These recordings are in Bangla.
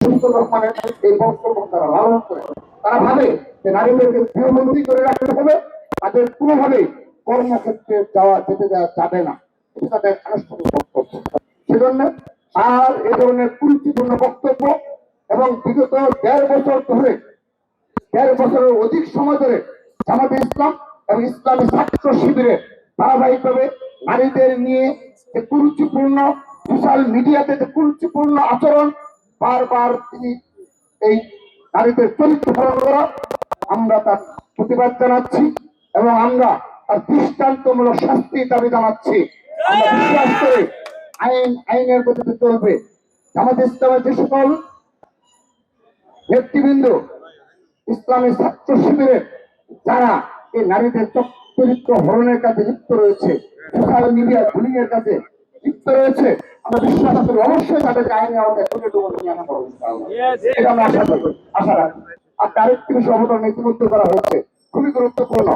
মুজিবুর রহমানের এই বক্তব্য তারা লালন করে। তারা ভাবে যে নারীদেরকে গৃহবন্দী করে রাখতে হবে, তাদের কোনোভাবেই কর্মক্ষেত্রে যেতে দেওয়া যাবে না, এটা তাদের আনুষ্ঠানিক বক্তব্য। সেজন্য আর এই ধরনের কুরুচিপূর্ণ বক্তব্য এবং বিগত ১.৫ বছর ধরে ১.৫ বছরের অধিক সময় ধরে জামাতে ইসলাম এবং ইসলামী ছাত্র শিবিরে ধারাবাহিকভাবে নারীদের নিয়ে যে কুরুচিপূর্ণ সোশ্যাল মিডিয়াতে যে কুরুচিপূর্ণ আচরণ, বারবার তিনি এই নারীদের চরিত্র হরণ করা, আমরা তার প্রতিবাদ জানাচ্ছি এবং আমরা তার দৃষ্টান্তমূলক শাস্তি দাবি জানাচ্ছি। আমরা বিশ্বাস করি আইনের গতিতে চলবে। জামাতে ইসলামের যে সকল নেতৃবৃন্দ, ইসলামী ছাত্র শিবিরের যারা এই নারীদের চরিত্র হরণের কাজে লিপ্ত রয়েছে, সোশ্যাল মিডিয়া বুলিং এর কাজে লিপ্ত রয়েছে, আমরা বিশ্বাস করি অবশ্যই তাদেরকে আইনের আওতায় নিয়ে আনা হবে। এটা আমরা আশা রাখি। আর আরেকটি বিষয় অবদান ইতিমধ্যে করা হয়েছে, খুবই গুরুত্বপূর্ণ।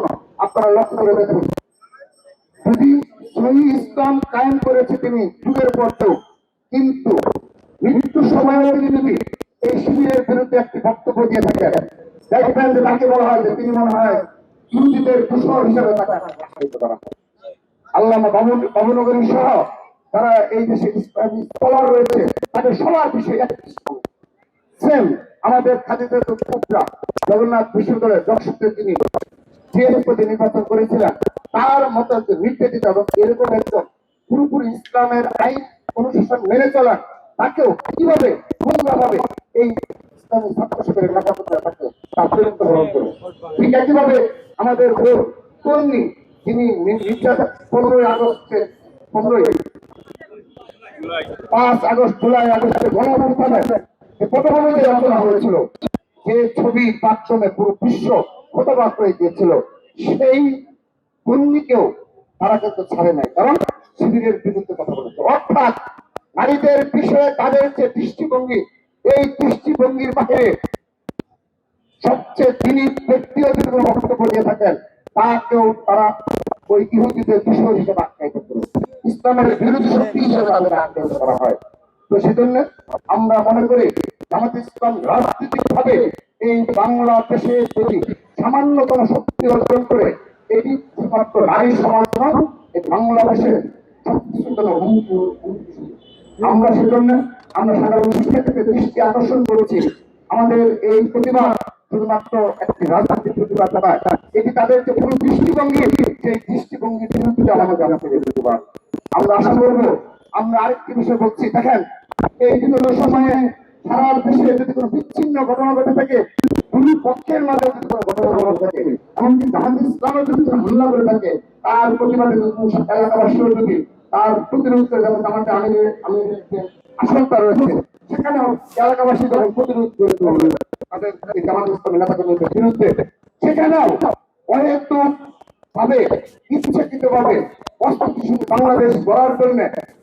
আপনারা লক্ষ্য করে দেখুন, যদি সহি ইসলাম কায়েম করেছে তিনি যুগের পর যুগ, কিন্তু মৃত্যুর সময় তিনি যদি এই শিবিরের বিরুদ্ধে একটি বক্তব্য দিয়ে থাকেন, দেখবেন যে তাকে বলা হয় যে তিনি মনে হয় ইহুদিদের দূষণ হিসেবে তাকে আখ্যায়িত করা হয়। আল্লামা বাবুনগরী সহ তারা এই দেশে ইসলামী স্কলার রয়েছে, তাদের সবার বিষয়ে সেম আমাদের খাদিজা কুবরা জগন্নাথ বিশ্ববিদ্যালয়ের দর্শকদের তিনি যে নির্বাচন করেছিলেন, তার মতো নির্যাতিত এবং এরকম একজন পুরোপুরি ইসলামের আইন অনুশাসন মেনে চলার তাকেও কিভাবে ভাবে এই ইসলামী ছাত্র শিবিরের নেতাকর্মীরা তাকে তা পর্যন্ত গ্রহণ করে। ঠিক একইভাবে আমাদের কর্মী যিনি 5 আগস্ট জুলাই আগস্টে গণঅভ্যুত্থানে যে পটভূমিতে রচনা হয়েছিল, যে ছবির মাধ্যমে পুরো বিশ্ব হতবাক হয়ে গিয়েছিল, সেই কর্মীকেও তারা কিন্তু ছাড়ে নাই, কারণ শিবিরের বিরুদ্ধে কথা বলেছে। অর্থাৎ নারীদের বিষয়ে তাদের যে দৃষ্টিভঙ্গি, এই দৃষ্টিভঙ্গির বাইরে সবচেয়ে তিনি ব্যক্তিও যদি কোনো বক্তব্য দিয়ে থাকেন, তাকেও তারা ওই ইহুদিদের বিষয় হিসেবে আখ্যায়িত করে, ইসলামের বিরোধী শক্তি হিসেবে তাদের আখ্যায়িত করা হয়। তো সেজন্য আমরা মনে করি জামাত ইসলাম রাজনৈতিক ভাবে এই বাংলাদেশে যদি সামান্যতম শক্তি অর্জন করে, এটি শুধুমাত্র নারী সমাজ নয়, এই বাংলাদেশের আমরা সেজন্য আমরা সাধারণ শিক্ষার্থীকে দৃষ্টি আকর্ষণ করেছি। আমাদের এই প্রতিভা শুধুমাত্র একটি রাজনৈতিক প্রতিভা নয়, এটি তাদের যে পুরো দৃষ্টিভঙ্গি, সেই দৃষ্টিভঙ্গির বিরুদ্ধে আমাদের প্রতিভা। আমরা আশা করবো, আমরা আরেকটি বিষয় বলছি, দেখেন এই বিভিন্ন সময়ে সারা দেশে যদি কোনো বিচ্ছিন্ন ঘটনা ঘটে থাকে, দুই পক্ষের মাঝে যদি কোনো ঘটনা ঘটে থাকে, এমনকি জামাত ইসলামের যদি হামলা করে থাকে, তার প্রতিবাদে এলাকাবাসীও যদি তার প্রতিরোধ করে, যেমন আমাকে আমি আশঙ্কা রয়েছে, সেখানেও এলাকাবাসী যখন প্রতিরোধ করে তাদের জামাত ইসলামের নেতাকর্মীদের বিরুদ্ধে, সেখানেও অহেতুক ভাবে ইচ্ছাকৃত ভাবে বাংলাদেশ গড়ার জন্য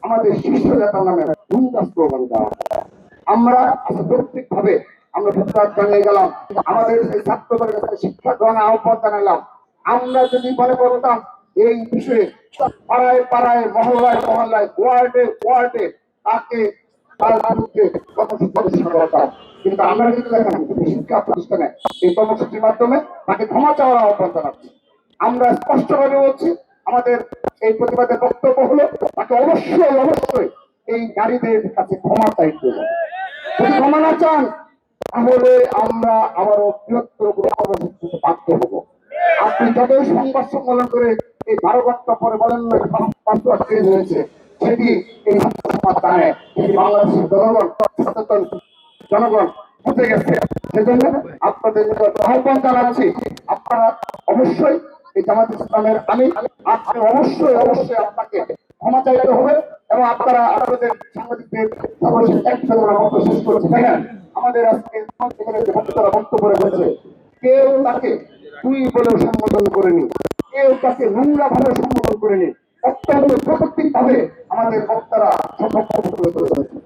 আমাদের শীর্ষ নেতার নামে হুঙ্কার স্লোগান দেওয়া। আমরা যৌক্তিক ভাবে আমরা প্রতিবাদ জানিয়ে গেলাম, আমাদের এই ছাত্রদের কাছে শিক্ষা গ্রহণের আহ্বান জানালাম। আমরা যদি মনে করতাম এই বিষয়ে পাড়ায় পাড়ায়, মহল্লায় মহল্লায়, ওয়ার্ডে ওয়ার্ডে তাকে তার বিরুদ্ধে কর্মসূচি করতাম, কিন্তু আমরা কিন্তু দেখেন শিক্ষা প্রতিষ্ঠানে এই কর্মসূচির মাধ্যমে তাকে ক্ষমা চাওয়ার আহ্বান জানাচ্ছি। আমরা স্পষ্টভাবে বলছি, আমাদের এই প্রতিবাদের বক্তব্য হলো তাকে অবশ্যই অবশ্যই এই নারীদের কাছে ক্ষমা চাইতে হবে। যদি ক্ষমা না চান, তাহলে আমরা আবারও বৃহত্তর কর্মসূচিতে বাধ্য হবো। আপনি যতই সংবাদ সম্মেলন করে এই 12 ঘন্টা পরে বলেন না পাসওয়ার্ড চেঞ্জ হয়েছে, সেটি এই সমাজ জানে, সেটি বাংলাদেশের জনগণ সচেতন, জনগণ বুঝে গেছে। সেজন্য আপনাদের আহ্বান জানাচ্ছি, আপনারা অবশ্যই এই জামাত ইসলামের আপনি অবশ্যই অবশ্যই আপনাকে ক্ষমা চাইতে হবে এবং আপনারা আপনাদের সাংবাদিকদের শেষ করেছে। দেখেন আমাদের আজকে বক্তারা বক্তব্য রেখেছে, কেউ তাকে তুই বলেও সম্বোধন করেনি, কেউ তাকে নোংরা ভাবে সম্বোধন করেনি, অত্যন্ত প্রাকৃতিক ভাবে আমাদের বক্তারা বক্তব্য তুলে ধরেছে।